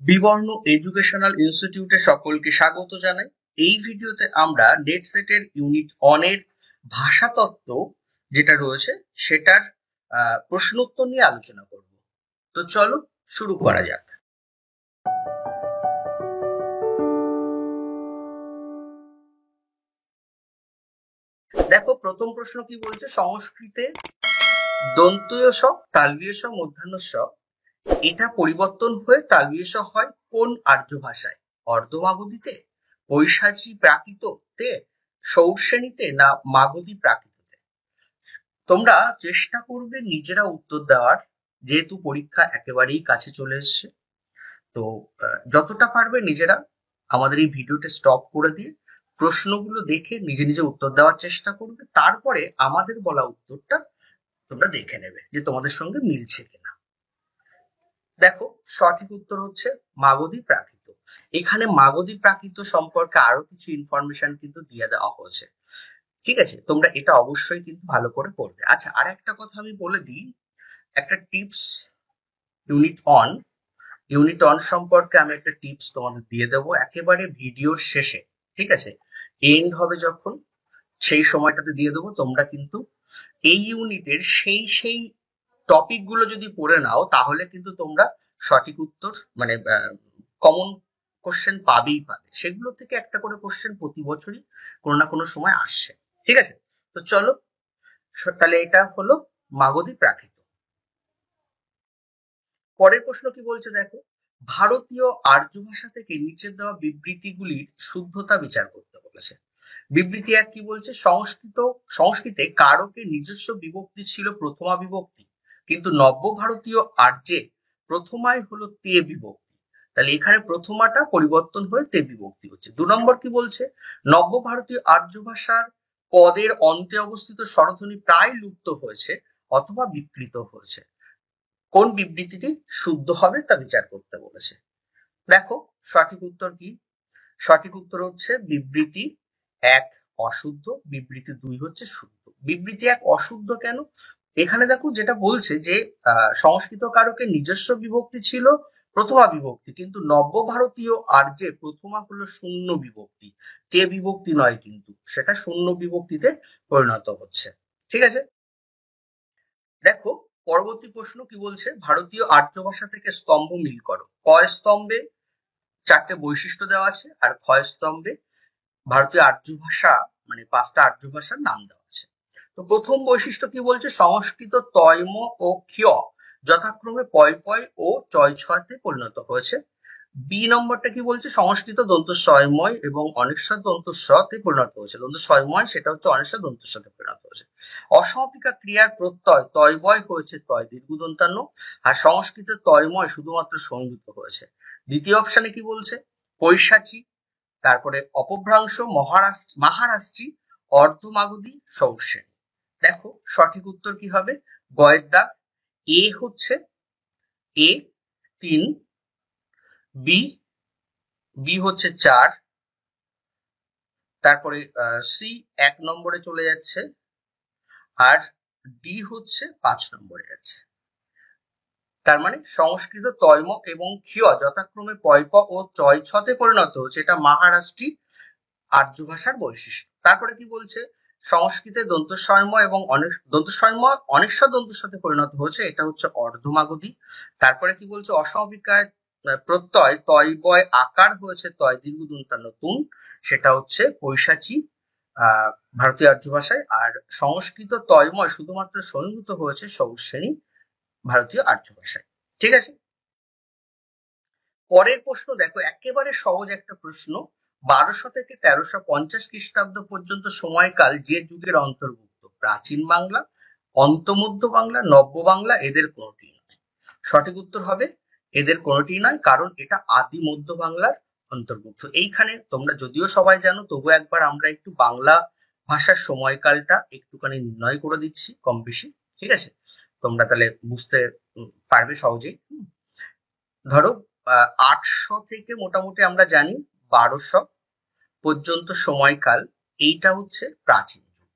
বিবর্ণ এডুকেশনাল ইনস্টিটিউটে সকলকে স্বাগত জানাই। এই ভিডিওতে আমরা নেট সেটের ইউনিট 1 এর ভাষাতত্ত্ব যেটা রয়েছে সেটার প্রশ্নোত্তর নিয়ে আলোচনা করব। তো চলো শুরু করা যাক। দেখো, প্রথম প্রশ্ন কি বলছে, সংস্কৃতে দন্ত্যয় স, তালব্যয় স, মূর্ধন্য স এটা পরিবর্তন হয়ে তালব্যয় স হয় কোন আর্য ভাষায়? অর্ধমাগধীতে, পৈশাচী প্রাকৃততে, সৌরসেনীতে না মাগধী প্রাকৃততে? তোমরা চেষ্টা করবে নিজেরা উত্তর দেওয়ার, যেহেতু পরীক্ষা একেবারেই কাছে চলে এসছে। তো যতটা পারবে নিজেরা আমাদের এই ভিডিওটা স্টপ করে দিয়ে প্রশ্নগুলো দেখে নিজে নিজে উত্তর দেওয়ার চেষ্টা করবে। তারপরে আমাদের বলা উত্তরটা তোমরা দেখে নেবে যে তোমাদের সঙ্গে মিলছে কিনা। দেখো, সঠিক উত্তর হচ্ছে মাগধী প্রাকৃত। এখানে মাগধী প্রাকৃত সম্পর্কে আরো কিছু ইনফরমেশন কিন্তু দিয়ে দেওয়া হয়েছে। ঠিক আছে, তোমরা এটা অবশ্যই কিন্তু ভালো করে পড়বে। আচ্ছা, আর একটা কথা আমি বলে দিই, একটা টিপস ইউনিট অন সম্পর্কে আমি একটা টিপস তোমাদের দিয়ে দেবো একেবারে ভিডিওর শেষে। ঠিক আছে, এন্ড হবে যখন, সেই সময়টাতে দিয়ে দেবো। তোমরা কিন্তু এই ইউনিটের সেই টপিক গুলো যদি পড়ে নাও তাহলে কিন্তু তোমরা সঠিক উত্তর মানে কমন কোশ্চেন পাবে। সেগুলো থেকে একটা করে কোশ্চেন প্রতি বছরই কোনো না কোনো সময় আসছে। ঠিক আছে, তো চলো তাহলে এটা হলো মাগধী প্রাকৃত। পরের প্রশ্ন কি বলছে দেখো, ভারতীয় আর্য ভাষা থেকে নিচের দেওয়া বিবৃতিগুলির শুদ্ধতা বিচার করতে বলেছে। বিবৃতি এক কি বলছে, সংস্কৃতে কারকের নিজস্ব বিভক্তি ছিল প্রথমা বিভক্তি, কিন্তু নব্য ভারতীয় আর্যে প্রথমাই হলো তে বিভক্তি। তাহলে এখানে প্রথমাটা পরিবর্তন হয়ে তে বিভক্তি হচ্ছে। 2 নম্বর কি বলছে, নব্য ভারতীয় আর্য ভাষার পদের অন্তে অবস্থিত স্বরধ্বনি প্রায় লুপ্ত হয়েছে অথবা বিকৃত হয়েছে। কোন বিবৃতিটি শুদ্ধ হবে তা বিচার করতে বলেছে। দেখো সঠিক উত্তর কি, সঠিক উত্তর হচ্ছে বিবৃতি 1 অশুদ্ধ, বিবৃতি 2 হচ্ছে শুদ্ধ। বিবৃতি 1 অশুদ্ধ কেন? এখানে দেখো যেটা বলছে যে সংস্কৃত কারকের নিজস্ব বিভক্তি ছিল প্রথমা বিভক্তি, কিন্তু নব্য ভারতীয় আর্যে প্রথমা হলো শূন্য বিভক্তি, তে বিভক্তি নয়, কিন্তু সেটা শূন্য বিভক্তিতে পরিণত হচ্ছে। ঠিক আছে, দেখো পরবর্তী প্রশ্ন কি বলছে, ভারতীয় আর্য ভাষা থেকে স্তম্ভ মিল করো। ক স্তম্ভে 4টে বৈশিষ্ট্য দেওয়া আছে, আর খ স্তম্ভে ভারতীয় আর্য ভাষা মানে 5টা আর্য ভাষার নাম দেওয়া আছে। তো প্রথম বৈশিষ্ট্য কি বলছে, সংস্কৃত তৈম ও ক্ষয় যথাক্রমে পয় পয় ও চয় ছয়তে পরিণত হয়েছে। বি নম্বরটা কি বলছে, সংস্কৃত দন্ত স্বয়ময় এবং অনেশ্বর দন্ত তে পরিণত হয়েছে। দন্ত স্বয়ময় সেটা হচ্ছে অনেশ্বর দন্ত তে পরিণত হয়েছে। অসমাপিকা ক্রিয়ার প্রত্যয় তয়বয় হয়েছে তয় দীর্ঘ দন্তান্ন, আর সংস্কৃতের তয়ময় শুধুমাত্র সংযুক্ত হয়েছে। দ্বিতীয় অপশনে কি বলছে, পৈশাচী, তারপরে অপভ্রংশ, মহারাষ্ট্রী, অর্ধমাগধী, সৌরসেনী। দেখো সঠিক উত্তর কি হবে, গয়ের দাগ। এ হচ্ছে এ 3, বি হচ্ছে 4, তারপরে সি 1 নম্বরে চলে যাচ্ছে, আর ডি হচ্ছে 5 নম্বরে যাচ্ছে। তার মানে সংস্কৃত তৈম এবং ক্ষয় যথাক্রমে পয়প ও চয় ছতে পরিণত হচ্ছে, এটা মহারাষ্ট্রী আর্য ভাষার বৈশিষ্ট্য। তারপরে কি বলছে, সংস্কৃতে দন্তস্বয়ময় এবং দন্তস্বয়ময় অনেশ্বর দন্তের সাথে পরিণত হয়েছে, এটা হচ্ছে অর্ধমাগধী। তারপরে কি বলছে, অসমাপিকায় প্রত্যয় তয় বয় আকার হয়েছে তয় দীর্ঘ দন্তান্ন তুন, সেটা হচ্ছে পৈশাচী ভারতীয় আর্য ভাষায়। আর সংস্কৃত তয়ময় শুধুমাত্র সংযুক্ত হয়েছে সৌরসেনী ভারতীয় আর্য ভাষায়। ঠিক আছে, পরের প্রশ্ন দেখো, একেবারে সহজ একটা প্রশ্ন। 1200 থেকে 1350 খ্রিস্টাব্দ পর্যন্ত সময়কাল যে যুগের অন্তর্ভুক্ত? প্রাচীন বাংলা, অন্তমধ্য বাংলা, নব্য বাংলা, এদের কোনটি নয়। সঠিক উত্তর হবে এদের কোনটি নয়, কারণ এটা আদি মধ্য বাংলার অন্তর্ভুক্ত। এইখানে তোমরা যদিও সবাই জানো, তবু একবার আমরা একটু বাংলা ভাষার সময়কালটা একটুখানি নির্ণয় করে দিচ্ছি কম বেশি। ঠিক আছে, তোমরা তাহলে বুঝতে পারবে সহজেই। ধরো 800 থেকে মোটামুটি আমরা জানি 1200 পর্যন্ত সময়কাল, এইটা হচ্ছে প্রাচীন যুগ।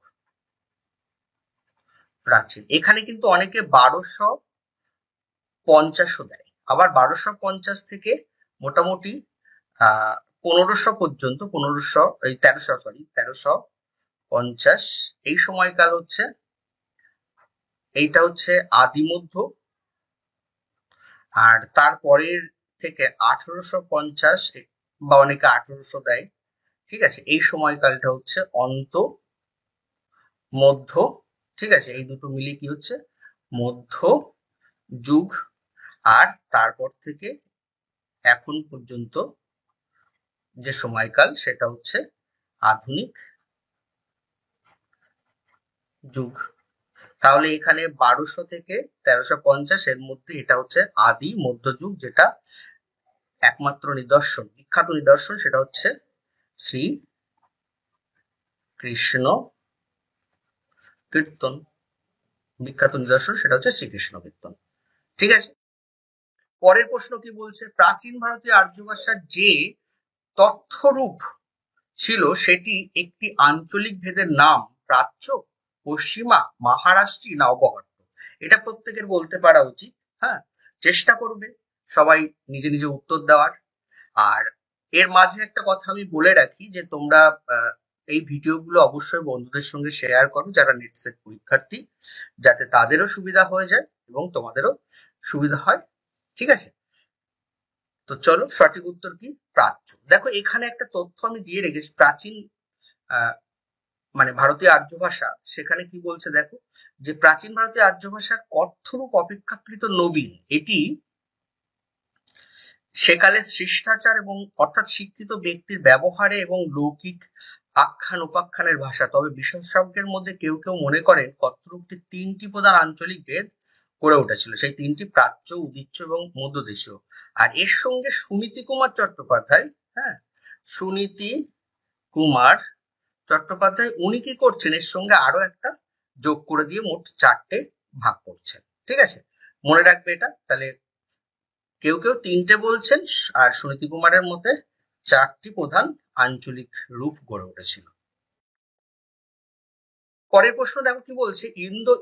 প্রাচীন, এখানে কিন্তু অনেকে 1250 দেয়, আবার 1250 থেকে মোটামুটি 1500 পর্যন্ত, 1350 এই সময়কাল হচ্ছে, এইটা হচ্ছে আদি মধ্য। আর তারপরের থেকে 1850 বা অনেকে 1800 দেয়, ঠিক আছে, এই সময়কালটা হচ্ছে অন্ত মধ্য, ঠিক আছে, এই দুটো মিলে কি হচ্ছে মধ্য যুগ। আর তারপর থেকে এখন পর্যন্ত যে সময়কাল সেটা হচ্ছে আধুনিক যুগ। তাহলে এখানে 1200 থেকে 1350 এর মধ্যে এটা হচ্ছে আদি মধ্যযুগ, যেটা একমাত্র নিদর্শন, বিখ্যাত নিদর্শন, সেটা হচ্ছে শ্রী কৃষ্ণ কীর্তন। বিখ্যাত নিদর্শন সেটা হচ্ছে শ্রীকৃষ্ণ কীর্তন। ঠিক আছে, পরের প্রশ্ন কি বলছে, প্রাচীন ভারতীয় আর্য ভাষার যে তথ্যরূপ ছিল সেটি একটি আঞ্চলিক ভেদের নাম, প্রাচ্য, পশ্চিমা, মহারাষ্ট্রী না অবহট্ট? এটা প্রত্যেকের বলতে পারা উচিত। হ্যাঁ, চেষ্টা করবে সবাই নিজে নিজে উত্তর দেওয়ার। আর এর মাঝে একটা কথা আমি বলে রাখি যে তোমরা এই ভিডিওগুলো অবশ্যই বন্ধুদের সঙ্গে শেয়ার করো যারা নেট সেট পরীক্ষার্থী, যাতে তাদেরও সুবিধা হয়ে যায় এবং তোমাদেরও সুবিধা হয়। ঠিক আছে, তো চলো সঠিক উত্তর কি, প্রাচ্য। দেখো এখানে একটা তথ্য আমি দিয়ে রেখেছি, প্রাচীন মানে ভারতীয় আর্য ভাষা, সেখানে কি বলছে দেখো, যে প্রাচীন ভারতীয় আর্য ভাষার কথ্যরূপ অপেক্ষাকৃত নবীন, এটি সেকালে শিষ্টাচার এবং অর্থাৎ শিক্ষিত ব্যক্তির ব্যবহারে এবং লৌকিক আখ্যান উপাখ্যানের ভাষা। তবে বিশেষজ্ঞের মধ্যে কেউ কেউ মনে করেন কথ্যরূপটি 3টি প্রধান আঞ্চলিক ভেদ গড়ে উঠেছিল, সেই 3টি প্রাচ্য, উদিচ্য এবং মধ্যদেশীয়। আর এর সঙ্গে সুনীতি কুমার চট্টোপাধ্যায়, হ্যাঁ, সুনীতি কুমার চট্টোপাধ্যায় উনি কি করছেন, এর সঙ্গে আরো একটা যোগ করে দিয়ে মোট 4টে ভাগ করছেন। ঠিক আছে, মনে রাখবে এটা। তাহলে কেউ কেউ 3টে বলছেন, আর সুনীতি কুমারের মতে 4টি প্রধান আঞ্চলিক রূপ গড়ে উঠেছিল। পরের প্রশ্ন দেখো কি বলছে, ইন্দো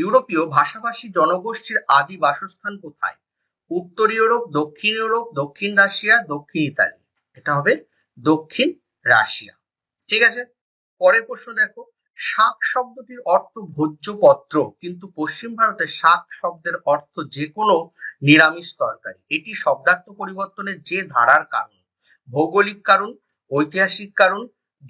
ইউরোপীয় ভাষাভাষী জনগোষ্ঠীর আদি বাসস্থান কোথায়? উত্তর ইউরোপ, দক্ষিণ ইউরোপ, দক্ষিণ রাশিয়া, দক্ষিণ ইতালি? এটা হবে দক্ষিণ রাশিয়া। ঠিক আছে, পরের প্রশ্ন দেখো, শাক শব্দটির অর্থ ভোজ্যপত্র, কিন্তু পশ্চিম ভারতে শাক শব্দের অর্থ যে কোনো নিরামিষ তরকারি। এটি শব্দার্থ পরিবর্তনের যে ধারার কারণ, ভৌগোলিক কারণ, ঐতিহাসিক কারণ,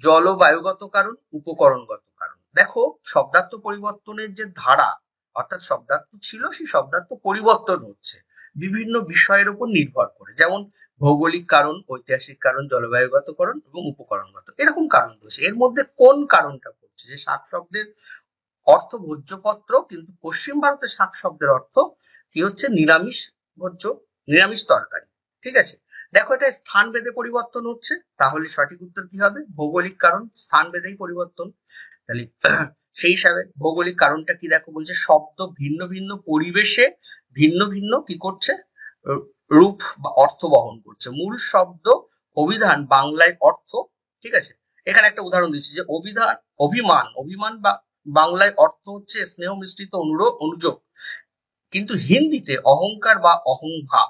জলবায়ুগত কারণ, উপকরণগত কারণ? দেখো শব্দার্থ পরিবর্তনের যে ধারা, অর্থাৎ শব্দার্থ ছিল সেই শব্দার্থ পরিবর্তন হচ্ছে বিভিন্ন বিষয়ের উপর নির্ভর করে, যেমন ভৌগোলিক কারণ, ঐতিহাসিক কারণ, জলবায়ুগত কারণ এবং উপকরণগত, এরকম কারণ রয়েছে। এর মধ্যে কোন কারণটা করছে যে শাক শব্দের অর্থ ভোজ্যপত্র, কিন্তু পশ্চিম ভারতের শাক শব্দের অর্থ কি হচ্ছে নিরামিষ ভোজ্য, নিরামিষ তরকারি? ঠিক আছে, দেখো এটা স্থান ভেদে পরিবর্তন হচ্ছে, তাহলে সঠিক উত্তর কি হবে, ভৌগোলিক কারণ, স্থান ভেদেই পরিবর্তন। তাহলে সেই হিসাবে ভৌগোলিক কারণটা কি, দেখো বলছে শব্দ ভিন্ন ভিন্ন পরিবেশে ভিন্ন ভিন্ন কি করছে, রূপ বা অর্থ বহন করছে। মূল শব্দ অভিধান বাংলায় অর্থ, ঠিক আছে, এখানে একটা উদাহরণ দিচ্ছি যে অভিমান বা বাংলায় অর্থ হচ্ছে স্নেহ মিশ্রিত অনুযোগ, কিন্তু হিন্দিতে অহংকার বা অহংভাব,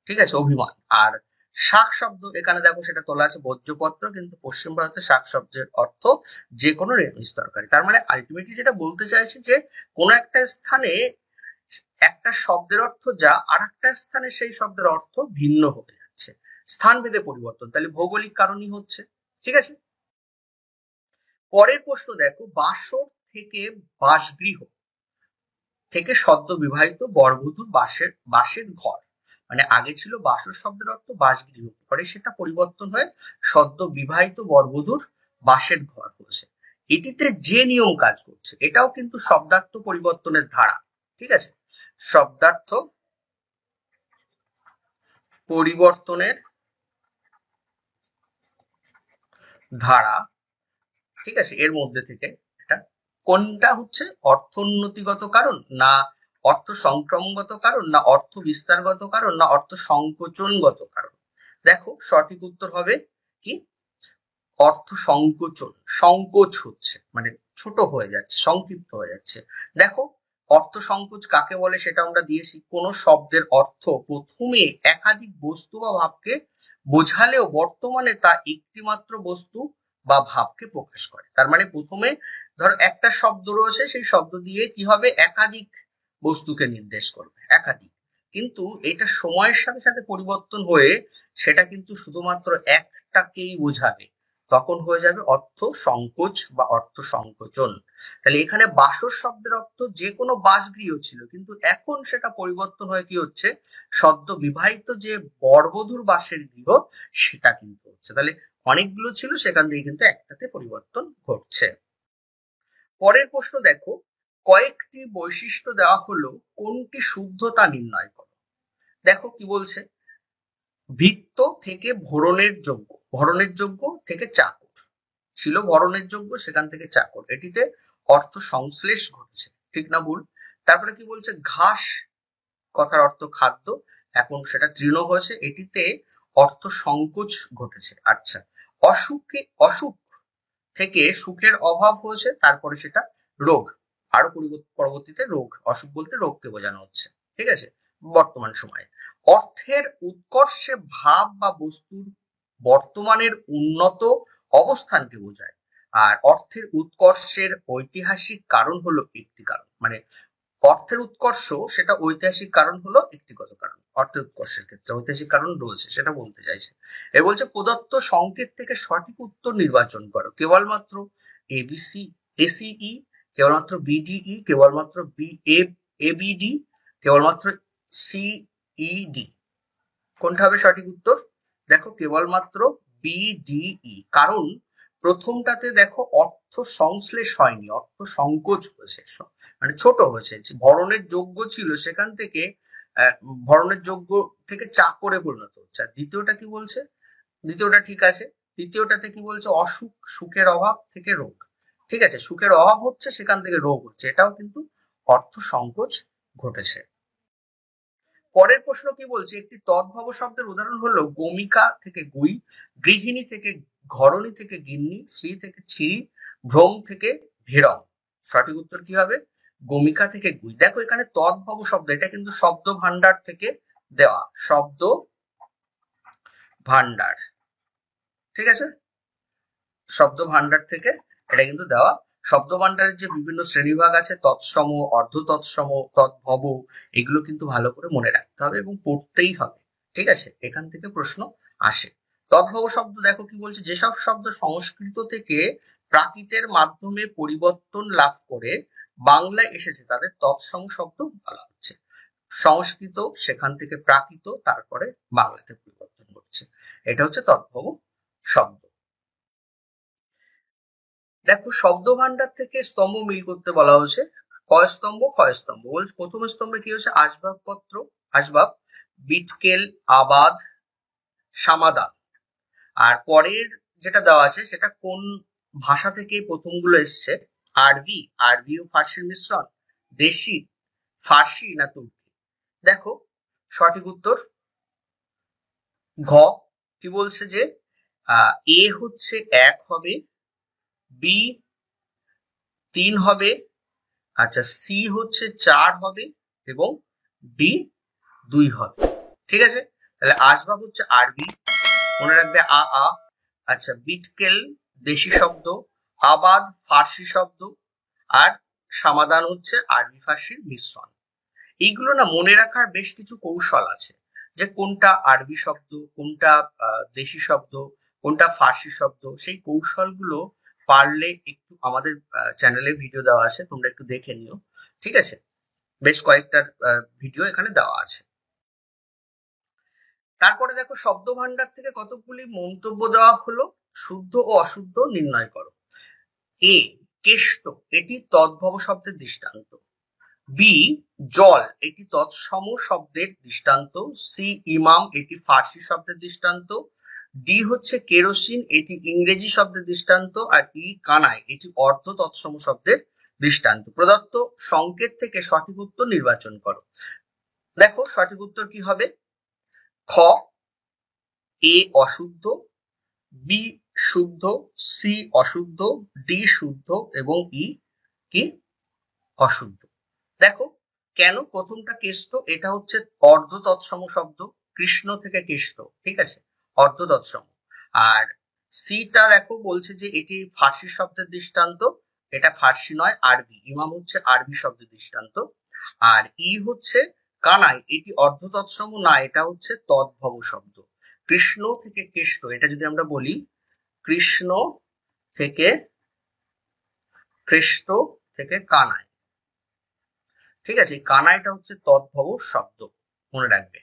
ঠিক আছে, অভিমান। আর শাক শব্দ এখানে দেখো সেটা তোলা আছে ভোজ্যপত্র, কিন্তু পশ্চিম ভারতের শাক শব্দের অর্থ যে কোনো নিরামিষ তরকারি। তার মানে আলটিমেটলি যেটা বলতে চাইছে যে কোনো একটা স্থানে একটা শব্দের অর্থ যা আর একটা স্থানে সেই শব্দের অর্থ ভিন্ন হয়ে যাচ্ছে, স্থান ভেদে পরিবর্তন, তাহলে ভৌগোলিক কারণই হচ্ছে। ঠিক আছে, পরের প্রশ্ন দেখো, বাসর থেকে বাসগৃহ থেকে সদ্য বিবাহিত বরবধূর বাসের ঘর, মানে আগে ছিল বাসর শব্দের অর্থ বাসগৃহ, পরে সেটা পরিবর্তন হয়ে সদ্য বিবাহিত বরবধূর বাসের ঘর হয়েছে। এটিতে যে নিয়ম কাজ করছে, এটাও কিন্তু শব্দার্থ পরিবর্তনের ধারা। ঠিক আছে, শব্দার্থ পরিবর্তনের ধারা, ঠিক আছে, এর মধ্যে থেকে এটা কোনটা হচ্ছে অর্থোন্নতিগত কারণ, না অর্থ সংক্রমণগত কারণ, না অর্থ বিস্তারগত কারণ, না অর্থ সংকোচনগত কারণ? দেখো সঠিক উত্তর হবে কি, অর্থ সংকোচন, সংকোচ হচ্ছে মানে ছোট হয়ে যাচ্ছে, সংক্ষিপ্ত হয়ে যাচ্ছে। দেখো অর্থ সংকোচ কাকে বলে সেটা আমরা দিয়েছি। কোন শব্দের অর্থ প্রথমে একাধিক বস্তু বা ভাবকে বোঝালেও বর্তমানে তা একটি মাত্র বস্তু বা ভাবকে প্রকাশ করে। তার মানে প্রথমে ধরো একটা শব্দ রয়েছে, সেই শব্দ দিয়ে কি হবে, একাধিক বস্তুকে নির্দেশ করবে, একাধিক। কিন্তু এটা সময়ের সাথে সাথে পরিবর্তন হয়ে সেটা কিন্তু শুধুমাত্র একটাকেই বোঝাবে, তখন হয়ে যাবে অর্থ সংকোচ বা অর্থ সংকোচন। তাহলে এখানে বাসর শব্দের অর্থ যে কোনো বাসগৃহ ছিল, কিন্তু এখন সেটা পরিবর্তন হয়ে কি হচ্ছে, সদ্য বিবাহিত যে বরবধূর বাসের গৃহ সেটা কিন্তু হচ্ছে। তাহলে অনেকগুলো ছিল, সেখান থেকে কিন্তু একটাতে পরিবর্তন ঘটছে। পরের প্রশ্ন দেখো, কয়েকটি বৈশিষ্ট্য দেওয়া হলো, কোনটি শুদ্ধতা নির্ণয় করো। দেখো কি বলছে, ভিত্ত থেকে ভরণের যোগ্য, ভরণের যোগ্য থেকে চাকর ছিল, ভরণের যোগ্য সেখান থেকে চাকর, এটিতে অর্থ সংশ্লেষ ঘটেছে, ঠিক না ভুল? তারপরে কি বলছে, ঘাস কথার অর্থ খাদ্য, এখন সেটা তৃণ হয়েছে, এটিতে অর্থ সংকোচ ঘটেছে। আচ্ছা, অসুখ থেকে সুখের অভাব হয়েছে, তারপরে সেটা রোগ, আরো পরবর্তীতে রোগ, অসুখ বলতে রোগকে বোঝানো হচ্ছে, ঠিক আছে, বর্তমান সময়ে। অর্থের উৎকর্ষে ভাব বা বস্তুর বর্তমানের উন্নত অবস্থানকে বোঝায়, আর অর্থের উৎকর্ষের ঐতিহাসিক কারণ হলো একটি কারণ, মানে অর্থের উৎকর্ষ সেটা ঐতিহাসিক কারণ হলো একটিগত কারণ, অর্থের উৎকর্ষের ক্ষেত্রে ঐতিহাসিক কারণ রয়েছে, সেটা বলতে চাইছে। এ বলছে প্রদত্ত সংকেত থেকে সঠিক উত্তর নির্বাচন করো, কেবলমাত্র এবিসি এসিই, কেবলমাত্র বিডিই, কেবলমাত্র এবিডি, কেবলমাত্র সিইডি। কোনটা হবে সঠিক উত্তর? দেখো কেবলমাত্র বিডিই, কারণ প্রথমটাতে দেখো অর্থ সংশ্লেষ হয়নি, অর্থ সংকোচ হয়েছে, মানে ছোট হয়েছে, ভরণের যোগ্য ছিল সেখান থেকে ভরণের যোগ্য থেকে চাকরে পরিণত হচ্ছে। আর দ্বিতীয়টা কি বলছে, দ্বিতীয়টা ঠিক আছে, তৃতীয়টাতে কি বলছে, অসুখ, সুখের অভাব থেকে রোগ, ঠিক আছে, সুখের অভাব হচ্ছে সেখান থেকে রোগ হচ্ছে, এটাও কিন্তু অর্থ সংকোচ ঘটেছে। পরের প্রশ্ন কি বলছে, একটি তদ্ভব শব্দের উদাহরণ হলো গমিকা থেকে গুই, গৃহিণী থেকে ঘরণী থেকে গিন্নি, শ্রী থেকে ছিরি, ভ্রম থেকে ভেড়ম। সঠিক উত্তর কি হবে, গমিকা থেকে গুই। দেখো এখানে তদ্ভব শব্দ, এটা কিন্তু শব্দ ভান্ডার থেকে দেওয়া, শব্দ ভান্ডার, ঠিক আছে, শব্দ ভান্ডার থেকে এটা কিন্তু দেওয়া। শব্দ ভান্ডারের যে বিভিন্ন শ্রেণীভাগ আছে, তৎসম, অর্ধ তৎসম, তদ্ভব, এগুলো কিন্তু ভালো করে মনে রাখতে হবে এবং পড়তেই হবে, ঠিক আছে, এখান থেকে প্রশ্ন আসে। তদ্ভব শব্দ দেখো কি বলছে, যেসব শব্দ সংস্কৃত থেকে প্রাকৃতের মাধ্যমে পরিবর্তন লাভ করে বাংলায় এসেছে তাদের তৎসম শব্দ বলা হচ্ছে। সংস্কৃত সেখান থেকে প্রাকৃত, তারপরে বাংলাতে পরিবর্তন ঘটছে, এটা হচ্ছে তদ্ভব শব্দ। দেখো শব্দ ভান্ডার থেকে স্তম্ভ মিল করতে বলা হয়েছে, কয় স্তম্ভ, ক্ষয় স্তম্ভ। বলছে প্রথম স্তম্ভে কি হচ্ছে, আসবাবপত্র, আসবাব, বিটকেল, আবাদ, সমাধান। আর পরের যেটা দেওয়া আছে সেটা কোন ভাষা থেকে প্রথমগুলো এসছে, আরবি, আরবি ও ফার্সির মিশ্রণ, দেশি, ফার্সি না তুর্কি। দেখো সঠিক উত্তর ঘ। কি বলছে যে এ হচ্ছে 1 হবে, বি 3 হবে, আচ্ছা সি হচ্ছে 4 হবে এবং ডি 2 হবে, ঠিক আছে। তাহলে আসবাব হচ্ছে আরবি, মনে রাখবে আ আ। আচ্ছা বিটকেল দেশি শব্দ, আবাদ ফার্সি শব্দ, আর সমাধান হচ্ছে আরবি ফার্সির মিশ্রণ। এইগুলো না মনে রাখার বেশ কিছু কৌশল আছে, যে কোনটা আরবি শব্দ, কোনটা দেশি শব্দ, কোনটা ফার্সি শব্দ, সেই কৌশলগুলো পারলে একটু আমাদের চ্যানেলে ভিডিও দেওয়া আছে, তোমরা একটু দেখে নিও, ঠিক আছে, বেশ কয়েকটা ভিডিও এখানে দেওয়া আছে। তারপরে দেখো শব্দ ভান্ডার থেকে কতগুলি মন্তব্য দেওয়া হলো, শুদ্ধ ও অশুদ্ধ নির্ণয় করো। এ কেষ্ট, এটি তদ্ভব শব্দের দৃষ্টান্ত। বি জল, এটি তৎসম শব্দের দৃষ্টান্ত। সি ইমাম, এটি ফার্সি শব্দের দৃষ্টান্ত। ডি হচ্ছে কেরোসিন, এটি ইংরেজি শব্দের দৃষ্টান্ত। আর ই কানাই, এটি অর্ধ তৎসম শব্দের দৃষ্টান্ত। প্রদত্ত সংকেত থেকে সঠিক উত্তর নির্বাচন করো। দেখো সঠিক উত্তর কি হবে, খ এ অশুদ্ধ, বি শুদ্ধ, সি অশুদ্ধ, ডি শুদ্ধ এবং ই কি অশুদ্ধ। দেখো কেন প্রথমটা কেষ্ট, এটা হচ্ছে অর্ধ তৎসম শব্দ, কৃষ্ণ থেকে কেষ্ট, ঠিক আছে, অর্ধ তৎসম। আর সিটা দেখো বলছে যে এটি ফার্সি শব্দের দৃষ্টান্ত, এটা ফার্সি নয় আরবি, ইমাম হচ্ছে আরবি শব্দের দৃষ্টান্ত। আর ই হচ্ছে কানাই, এটি অর্ধ তৎসম না, এটা হচ্ছে তদ্ভব শব্দ। কৃষ্ণ থেকে কেষ্ট, এটা যদি আমরা বলি কৃষ্ণ থেকে কৃষ্ট থেকে কানাই, ঠিক আছে, কানাইটা হচ্ছে তদ্ভব শব্দ, মনে রাখবে।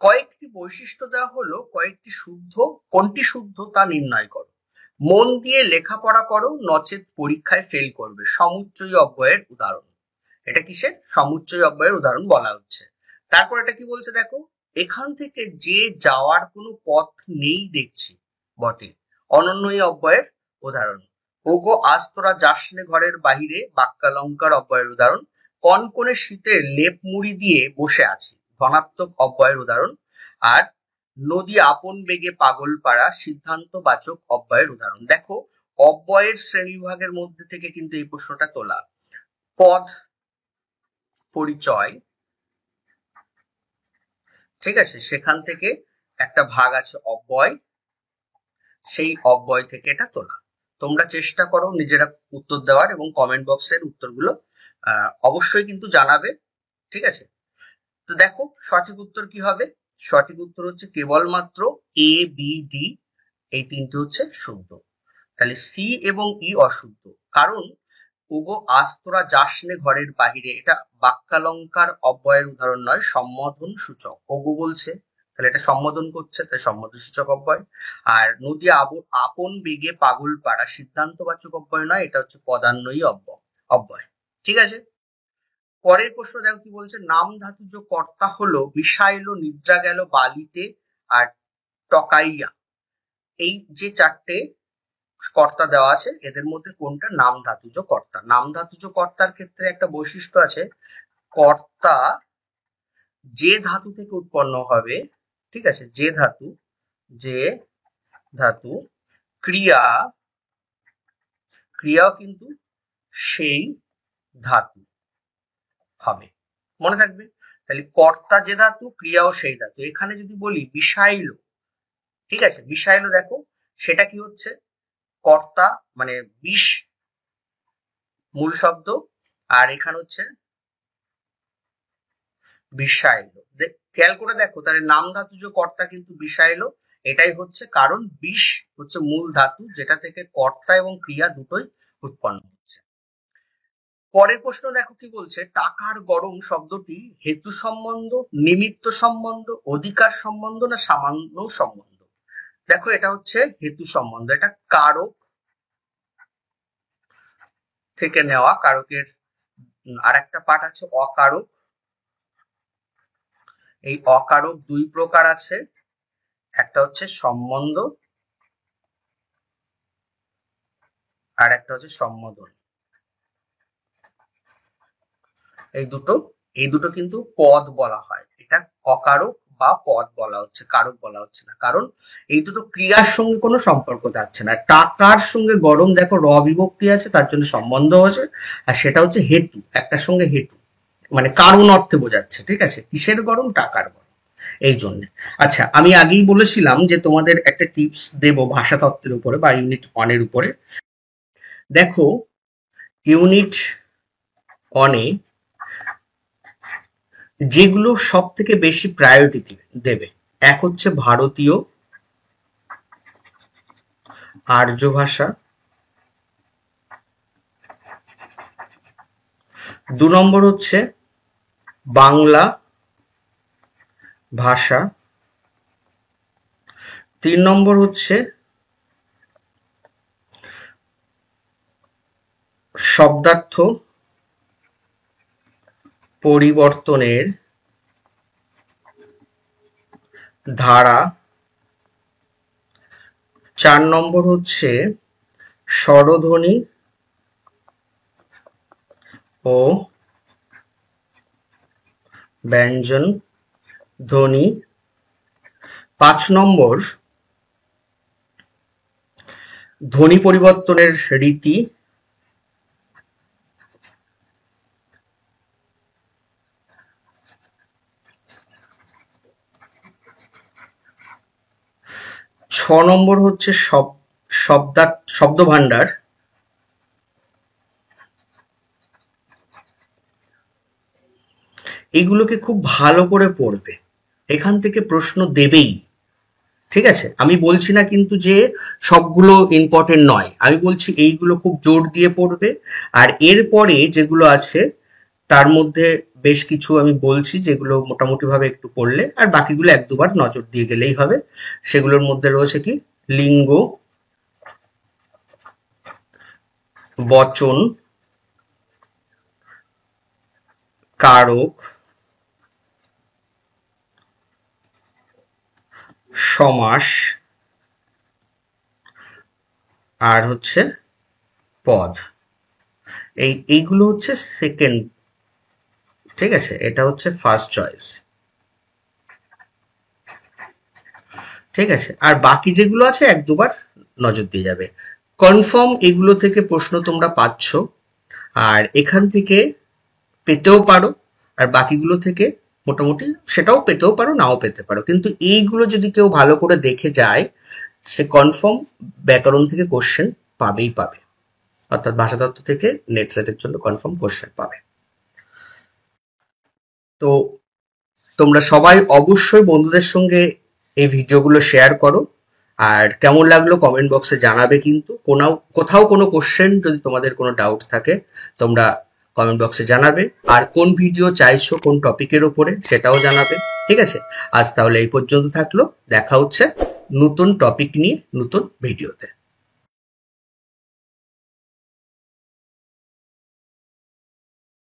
কয়েকটি বৈশিষ্ট্য দেওয়া হলো, কয়েকটি শুদ্ধ, কোনটি শুদ্ধ তা নির্ণয় করো। মন দিয়ে লেখাপড়া করো, নচেত পরীক্ষায় ফেল করবে। সমুচ্চয়ী অব্যয়ের উদাহরণ, এটা কিসের? সমুচ্চয়ী অব্যয়ের উদাহরণ বলা হচ্ছে। তারপর এটা কি বলছে দেখো, এখান থেকে যে যাওয়ার কোনো পথ নেই দেখছি বটে, অনন্যই অব্যয়ের উদাহরণ। ওগো আজ তোরা যাসনে ঘরের বাহিরে, বাক্যালঙ্কার অব্যয়ের উদাহরণ। কনকনে শীতের লেপ মুড়ি দিয়ে বসে আছি, ধনাত্মক অব্যয়ের উদাহরণ। আর নদী আপন বেগে পাগল পাড়া, সিদ্ধান্তবাচক অব্যয়ের উদাহরণ। দেখো অব্যয়ের শ্রেণীবিভাগের মধ্যে থেকে কিন্তু এই প্রশ্নটা তোলা। পদ পরিচয়, ঠিক আছে, সেখান থেকে একটা ভাগ আছে অব্যয়, সেই অব্যয় থেকে এটা তোলা। তোমরা চেষ্টা করো নিজেরা উত্তর দেওয়ার, এবং কমেন্ট বক্সের উত্তরগুলো অবশ্যই কিন্তু জানাবে, ঠিক আছে। তো দেখো সঠিক উত্তর কি হবে? সঠিক উত্তর হচ্ছে কেবলমাত্র এ বি ডি, এই তিনটে হচ্ছে শুদ্ধ। তাহলে সি এবং ই অশুদ্ধ, কারণ ওগো আজ তোরা যাসনে ঘরের বাহিরে, এটা বাক্যালঙ্কার অব্যয়ের উদাহরণ নয়, সম্বোধন সূচক। ওগো বলছে, তাহলে এটা সম্বোধন করছে, তাই সম্বোধন সূচক অব্যয়। আর নদী আপন বেগে পাগল পাড়া, সিদ্ধান্তবাচক অব্যয় নয়, এটা হচ্ছে পদান্বয়ী অব্যয়, ঠিক আছে। পরের প্রশ্ন দেখো কি বলছে, নাম ধাতুজ কর্তা হলো বিষাইলো, নিদ্রা গেল বালিতে, আর টকাইয়া। এই যে চারটে কর্তা দেওয়া আছে, এদের মধ্যে কোনটা নাম ধাতুজ কর্তা? নাম ধাতুজ কর্তার ক্ষেত্রে একটা বৈশিষ্ট্য আছে, কর্তা যে ধাতু থেকে উৎপন্ন হবে, ঠিক আছে, যে ধাতু, ক্রিয়াও কিন্তু সেই ধাতু হবে, মনে থাকবে। তাহলে কর্তা যে ধাতু, ক্রিয়াও সেই ধাতু। এখানে যদি বলি বিষাইলো, ঠিক আছে, বিষাইলো দেখো সেটা কি হচ্ছে, কর্তা মানে বিষ মূল শব্দ, আর এখানে হচ্ছে বিষাইলো। খেয়াল করে দেখো, তাহলে নাম ধাতুজ কর্তা কিন্তু বিষাইলো, এটাই হচ্ছে কারণ বিষ হচ্ছে মূল ধাতু, যেটা থেকে কর্তা এবং ক্রিয়া দুটোই উৎপন্ন হচ্ছে। পরের প্রশ্ন দেখো কি বলছে, টাকার গরম শব্দটি হেতু সম্বন্ধ, নিমিত্ত সম্বন্ধ, অধিকার সম্বন্ধ, না সামান্য সম্বন্ধ? দেখো এটা হচ্ছে হেতু সম্বন্ধ, এটা কারক থেকে নেওয়া। কারকের আর একটা পার্ট আছে অকারক। এই অকারক দুই প্রকার আছে, একটা হচ্ছে সম্বন্ধ, আর একটা হচ্ছে সম্বোধন। এই দুটো কিন্তু পদ বলা হয়, এটা অকারক বা পদ বলা হচ্ছে, কারক বলা হচ্ছে না, কারণ এই দুটো ক্রিয়ার সঙ্গে কোনো সম্পর্ক থাকছে না। টাকার সঙ্গে গরম দেখো র বিভক্তি আছে, তার জন্য সম্বন্ধ আছে, আর সেটা হচ্ছে হেতু, একটার সঙ্গে হেতু, মানে কারণ অর্থে বোঝাচ্ছে, ঠিক আছে, কিসের গরম? টাকার গরম, এই জন্য। আচ্ছা, আমি আগেই বলেছিলাম যে তোমাদের একটা টিপস দেব ভাষাতত্ত্বের উপরে বা ইউনিট 1 এর উপরে। দেখো ইউনিট 1 এ যেগুলো সব থেকে বেশি প্রায়োরিটি দেবে, এক হচ্ছে ভারতীয় আর্য ভাষা, 2 নম্বর হচ্ছে বাংলা ভাষা, 3 নম্বর হচ্ছে শব্দার্থ পরিবর্তনের ধারা, 4 নম্বর হচ্ছে স্বরধ্বনি ও ব্যঞ্জন ধ্বনি, 5 নম্বর ধ্বনি পরিবর্তনের রীতি, নম্বর হচ্ছে শব্দ ভান্ডার। এগুলোকে খুব ভালো করে পড়বে, এখান থেকে প্রশ্ন দেবেই। ঠিক আছে, আমি বলছি না কিন্তু যে সবগুলো ইম্পর্টেন্ট নয়, আমি বলছি এইগুলো খুব জোর দিয়ে পড়বে। আর এরপরে যেগুলো আছে তার মধ্যে বেশ কিছু আমি বলছি যেগুলো মোটামুটি ভাবে একটু পড়লে, আর বাকিগুলো এক দুবার নজর দিয়ে গেলেই হবে। সেগুলোর মধ্যে রয়েছে কি, লিঙ্গ, বচন, কারক, সমাস, আর হচ্ছে পদ। এইগুলো হচ্ছে সেকেন্ড। ঠিক আছে, এটা হচ্ছে ফার্স্ট চয়েস। ঠিক আছে, আর বাকি যেগুলো আছে এক দুবার নজর দিয়ে যাবে। কনফার্ম এগুলো থেকে প্রশ্ন তোমরা পাচ্ছ, আর এখান থেকে পেতেও পারো, আর বাকিগুলো থেকে মোটামুটি সেটাও পেতেও পারো, নাও পেতে পারো, কিন্তু এইগুলো যদি কেউ ভালো করে দেখে যায় সে কনফার্ম ব্যাকরণ থেকে কোশ্চেন পাবেই পাবে, অর্থাৎ ভাষাতত্ত্ব থেকে নেট সেটের জন্য কনফার্ম কোশ্চেন পাবে। তো তোমরা সবাই অবশ্যই বন্ধুদের সঙ্গে এই ভিডিওগুলো শেয়ার করো, আর কেমন লাগলো কমেন্ট বক্সে জানাবে। কিন্তু কোথাও কোনো কোশ্চেন যদি তোমাদের কোনো ডাউট থাকে তোমরা কমেন্ট বক্সে জানাবে, আর কোন ভিডিও চাইছো কোন টপিকের উপরে সেটাও জানাবে। ঠিক আছে, আজ তাহলে এই পর্যন্ত থাকলো, দেখা হচ্ছে নতুন টপিক নিয়ে নতুন ভিডিওতে।